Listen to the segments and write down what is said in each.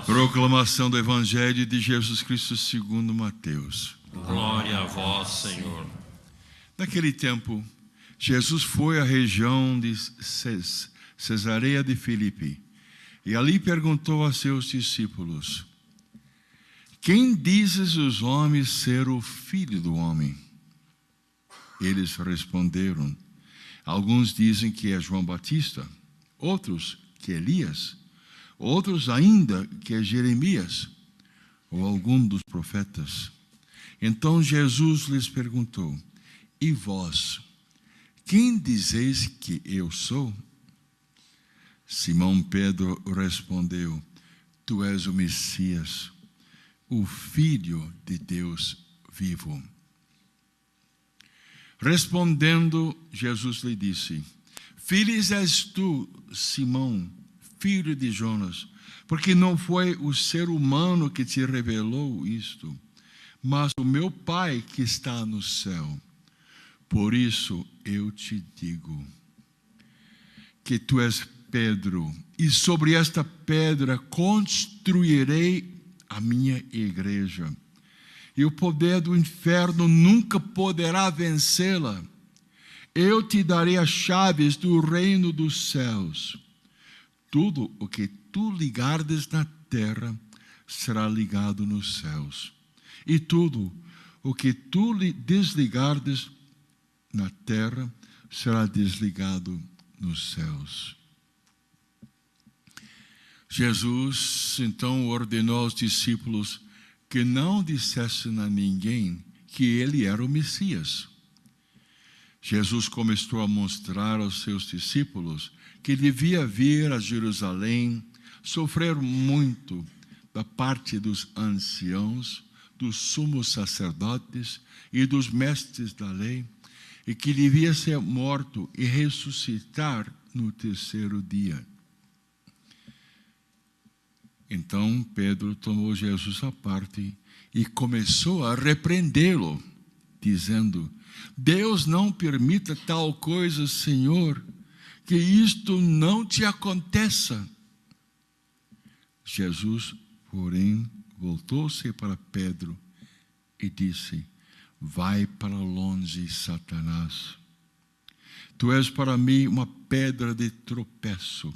Proclamação do Evangelho de Jesus Cristo segundo Mateus. Glória a vós, Senhor. Naquele tempo, Jesus foi à região de Cesareia de Filipe e ali perguntou a seus discípulos: quem dizes os homens ser o Filho do Homem? Eles responderam: alguns dizem que é João Batista, outros que é Elias, outros ainda que é Jeremias ou algum dos profetas. Então Jesus lhes perguntou: e vós, quem dizeis que eu sou? Simão Pedro respondeu: tu és o Messias, o Filho de Deus vivo. Respondendo, Jesus lhe disse: feliz és tu, Simão, filho de Jonas, porque não foi o ser humano que te revelou isto, mas o meu Pai que está no céu. Por isso eu te digo que tu és Pedro, e sobre esta pedra construirei a minha igreja, e o poder do inferno nunca poderá vencê-la. Eu te darei as chaves do reino dos céus. Tudo o que tu ligardes na terra será ligado nos céus, e tudo o que tu desligardes na terra será desligado nos céus. Jesus então ordenou aos discípulos que não dissessem a ninguém que ele era o Messias. Jesus começou a mostrar aos seus discípulos que devia vir a Jerusalém, sofrer muito da parte dos anciãos, dos sumos sacerdotes e dos mestres da lei, e que devia ser morto e ressuscitar no terceiro dia. Então Pedro tomou Jesus à parte e começou a repreendê-lo, dizendo: Deus não permita tal coisa, Senhor, que isto não te aconteça. Jesus, porém, voltou-se para Pedro e disse: vai para longe, Satanás. Tu és para mim uma pedra de tropeço,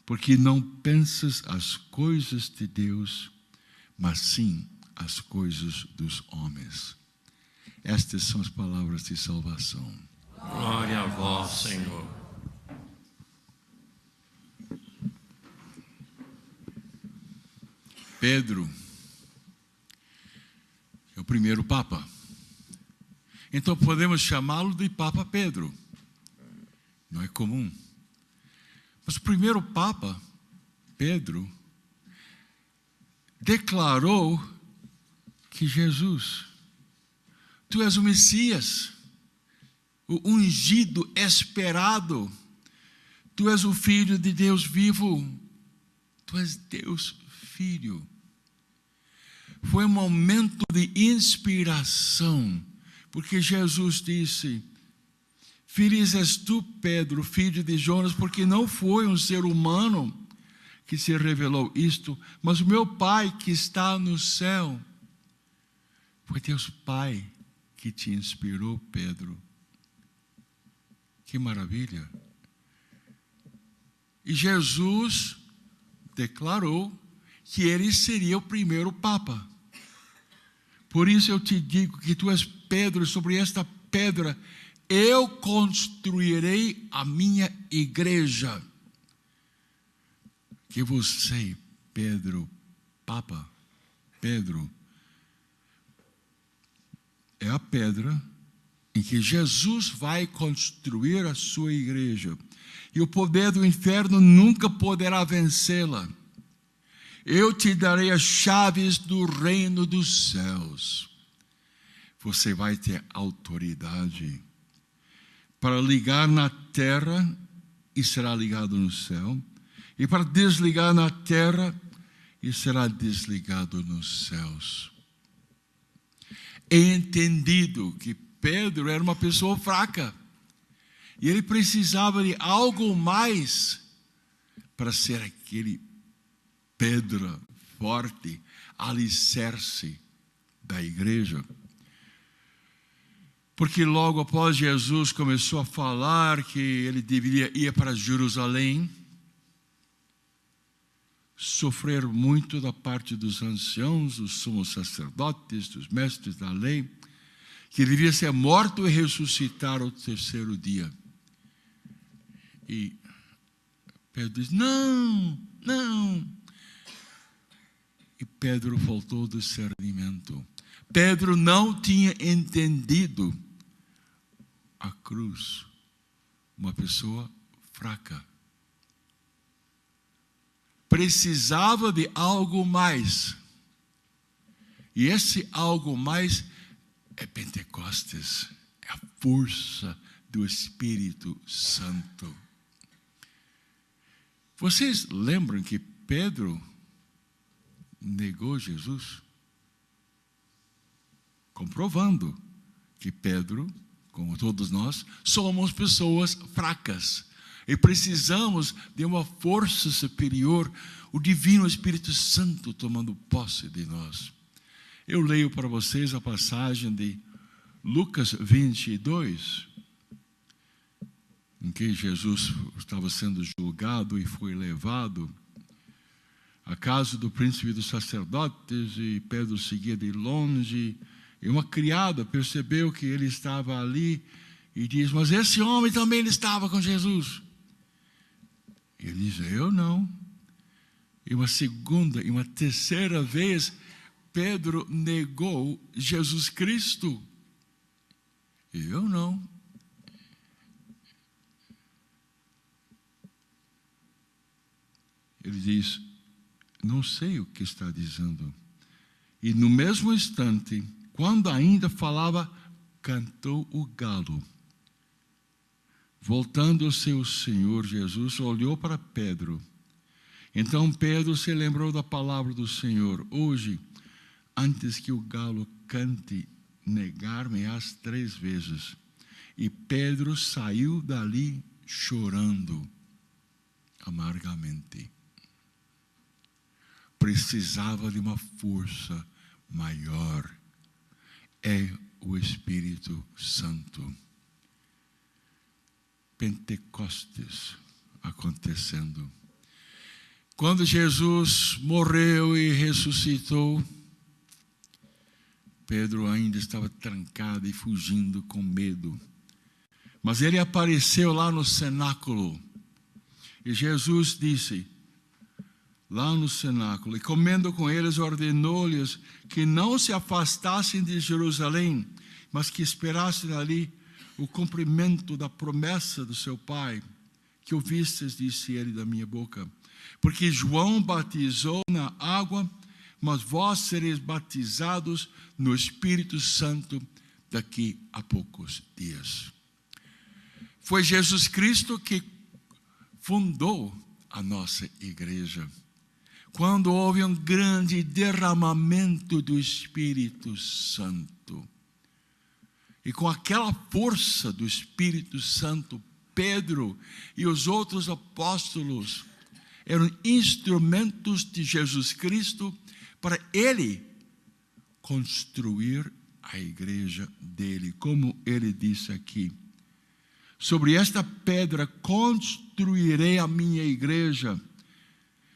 porque não pensas as coisas de Deus, mas sim as coisas dos homens. Estas são as palavras de salvação. Glória a vós, Senhor. Pedro é o primeiro Papa. Então podemos chamá-lo de Papa Pedro. Não é comum. Mas o primeiro Papa, Pedro, declarou que Jesus, tu és o Messias, o ungido, esperado, tu és o Filho de Deus vivo, tu és Deus Filho. Foi um momento de inspiração, porque Jesus disse: feliz és tu, Pedro, filho de Jonas, porque não foi um ser humano que se revelou isto, mas o meu Pai que está no céu. Foi Deus Pai que te inspirou, Pedro. Que maravilha! E Jesus declarou que ele seria o primeiro Papa. Por isso eu te digo que tu és Pedro, sobre esta pedra eu construirei a minha igreja. Que você, Pedro, Papa, Pedro, é a pedra em que Jesus vai construir a sua igreja. E o poder do inferno nunca poderá vencê-la. Eu te darei as chaves do reino dos céus. Você vai ter autoridade para ligar na terra e será ligado no céu, e para desligar na terra e será desligado nos céus. É entendido que Pedro era uma pessoa fraca e ele precisava de algo mais para ser aquele pedra forte, alicerce da igreja. Porque logo após Jesus começou a falar que ele deveria ir para Jerusalém, sofrer muito da parte dos anciãos, dos sumos sacerdotes, dos mestres da lei, que ele devia ser morto e ressuscitar ao terceiro dia. E Pedro diz, não. E Pedro faltou discernimento. Pedro não tinha entendido a cruz, uma pessoa fraca. Precisava de algo mais. E esse algo mais é Pentecostes, é a força do Espírito Santo. Vocês lembram que Pedro negou Jesus? Comprovando que Pedro, como todos nós, somos pessoas fracas e precisamos de uma força superior, o Divino Espírito Santo tomando posse de nós. Eu leio para vocês a passagem de Lucas 22, em que Jesus estava sendo julgado e foi levado à casa do príncipe dos sacerdotes, e Pedro seguia de longe, e uma criada percebeu que ele estava ali e diz, mas esse homem também ele estava com Jesus. E ele diz, eu não. E uma segunda e uma terceira vez, Pedro negou Jesus Cristo. Eu não. Ele diz, não sei o que está dizendo. E no mesmo instante, quando ainda falava, cantou o galo. Voltando-se o Senhor Jesus, olhou para Pedro. Então Pedro se lembrou da palavra do Senhor. Hoje, antes que o galo cante, negar-me-ás 3 vezes. E Pedro saiu dali chorando amargamente. Precisava de uma força maior. É o Espírito Santo. Pentecostes acontecendo. Quando Jesus morreu e ressuscitou, Pedro ainda estava trancado e fugindo com medo. Mas ele apareceu lá no cenáculo. E Jesus disse, lá no cenáculo, e comendo com eles, ordenou-lhes que não se afastassem de Jerusalém, mas que esperassem ali o cumprimento da promessa do seu Pai, que ouvistes, disse ele, da minha boca. Porque João batizou na água, mas vós sereis batizados no Espírito Santo daqui a poucos dias. Foi Jesus Cristo que fundou a nossa igreja. Quando houve um grande derramamento do Espírito Santo. E com aquela força do Espírito Santo, Pedro e os outros apóstolos eram instrumentos de Jesus Cristo para ele construir a igreja dele. Como ele disse aqui, sobre esta pedra construirei a minha igreja,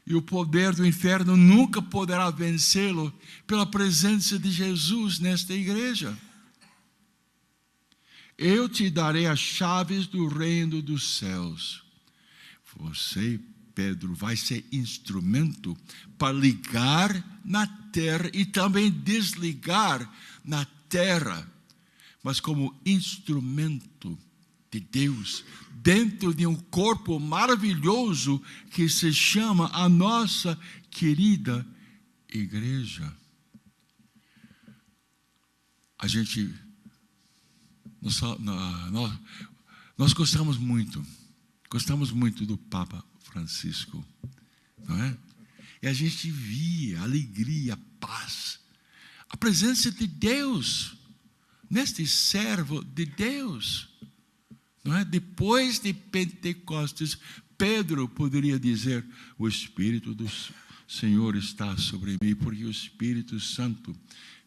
e o poder do inferno nunca poderá vencê-lo pela presença de Jesus nesta igreja. Eu te darei as chaves do reino dos céus. Você, Pedro, vai ser instrumento para ligar na terra e também desligar na terra, mas como instrumento de Deus, dentro de um corpo maravilhoso que se chama a nossa querida igreja. A gente, nós gostamos muito do Papa Francisco, não é? E a gente via alegria, paz, a presença de Deus neste servo de Deus. Não é? Depois de Pentecostes, Pedro poderia dizer, o Espírito Senhor está sobre mim, porque o Espírito Santo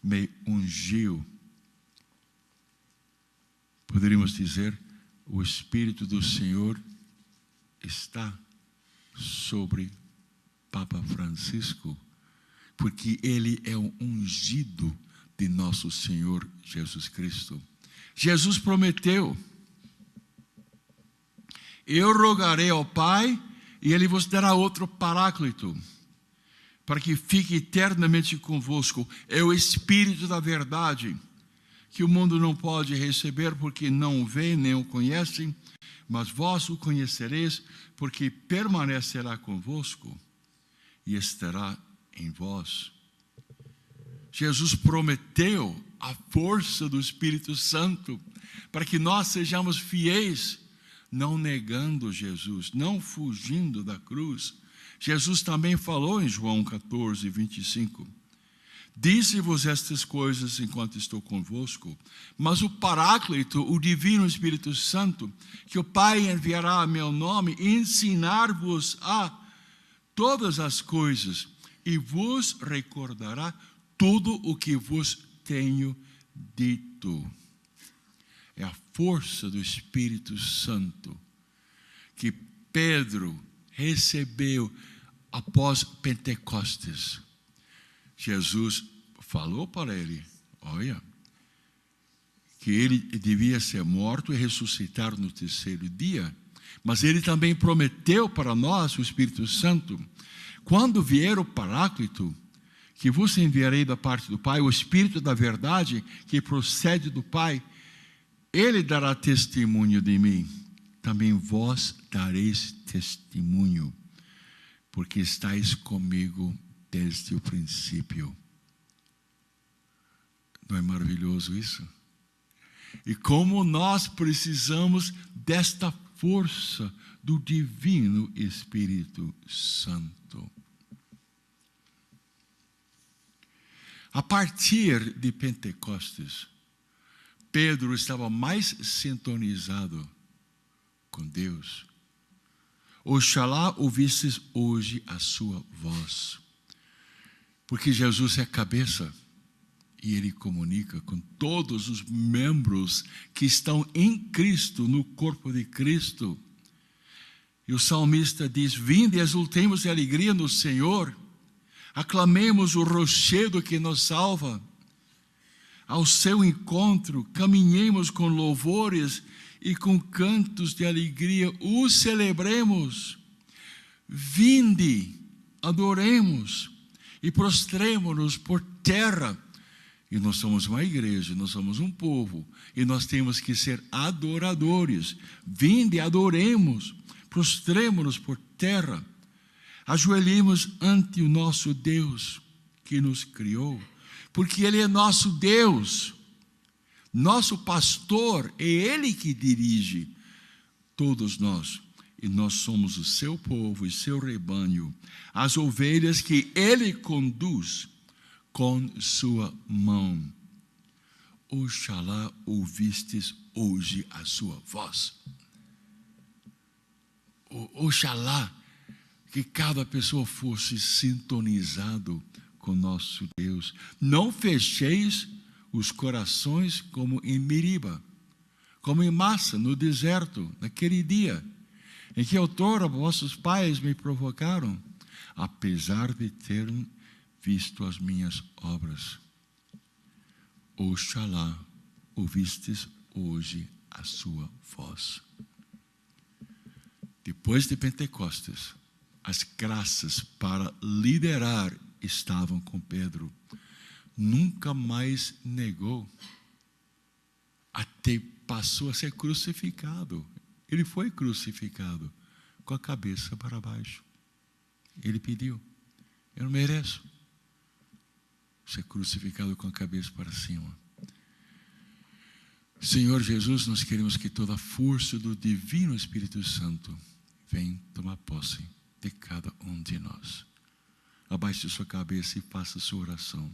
me ungiu. Poderíamos dizer, o Espírito do Senhor está sobre Papa Francisco, porque ele é o ungido de nosso Senhor Jesus Cristo. Jesus prometeu: eu rogarei ao Pai, e Ele vos dará outro Paráclito, para que fique eternamente convosco. É o Espírito da verdade, que o mundo não pode receber, porque não o vê nem o conhecem, mas vós o conhecereis, porque permanecerá convosco e estará em vós. Jesus prometeu a força do Espírito Santo, para que nós sejamos fiéis, não negando Jesus, não fugindo da cruz. Jesus também falou em João 14, 25, disse-vos estas coisas enquanto estou convosco, mas o Paráclito, o Divino Espírito Santo, que o Pai enviará a meu nome, ensinar-vos a todas as coisas, e vos recordará tudo o que vos tenho dito. É a força do Espírito Santo que Pedro recebeu após Pentecostes. Jesus falou para ele, olha, que ele devia ser morto e ressuscitar no terceiro dia, mas ele também prometeu para nós, o Espírito Santo, quando vier o Paráclito, que vos enviarei da parte do Pai, o Espírito da verdade, que procede do Pai, ele dará testemunho de mim. Também vós dareis testemunho, porque estáis comigo desde o princípio. Não é maravilhoso isso? E como nós precisamos desta força do Divino Espírito Santo. A partir de Pentecostes, Pedro estava mais sintonizado com Deus. Oxalá ouvisses hoje a sua voz. Porque Jesus é a cabeça e Ele comunica com todos os membros que estão em Cristo, no corpo de Cristo. E o salmista diz, vinde e exultemos de alegria no Senhor, aclamemos o rochedo que nos salva. Ao seu encontro, caminhemos com louvores e com cantos de alegria, o celebremos. Vinde, adoremos e prostremo-nos por terra. E nós somos uma igreja, nós somos um povo, e nós temos que ser adoradores. Vinde, adoremos, prostremo-nos por terra, ajoelhemos ante o nosso Deus que nos criou, porque Ele é nosso Deus, nosso pastor, é Ele que dirige todos nós, e nós somos o seu povo e seu rebanho, as ovelhas que Ele conduz com sua mão. Oxalá ouvistes hoje a sua voz. Oxalá que cada pessoa fosse sintonizado com nosso Deus. Não fecheis os corações como em Meriba, como em Massa, no deserto, naquele dia, em que outrora vossos pais me provocaram, apesar de terem visto as minhas obras. Oxalá ouvistes hoje a sua voz. Depois de Pentecostes, as graças para liderar estavam com Pedro. Nunca mais negou, até passou a ser crucificado. Ele foi crucificado com a cabeça para baixo. Ele pediu, eu não mereço ser crucificado com a cabeça para cima. Senhor Jesus, nós queremos que toda a força do Divino Espírito Santo venha tomar posse de cada um de nós. Abaixe sua cabeça e faça sua oração.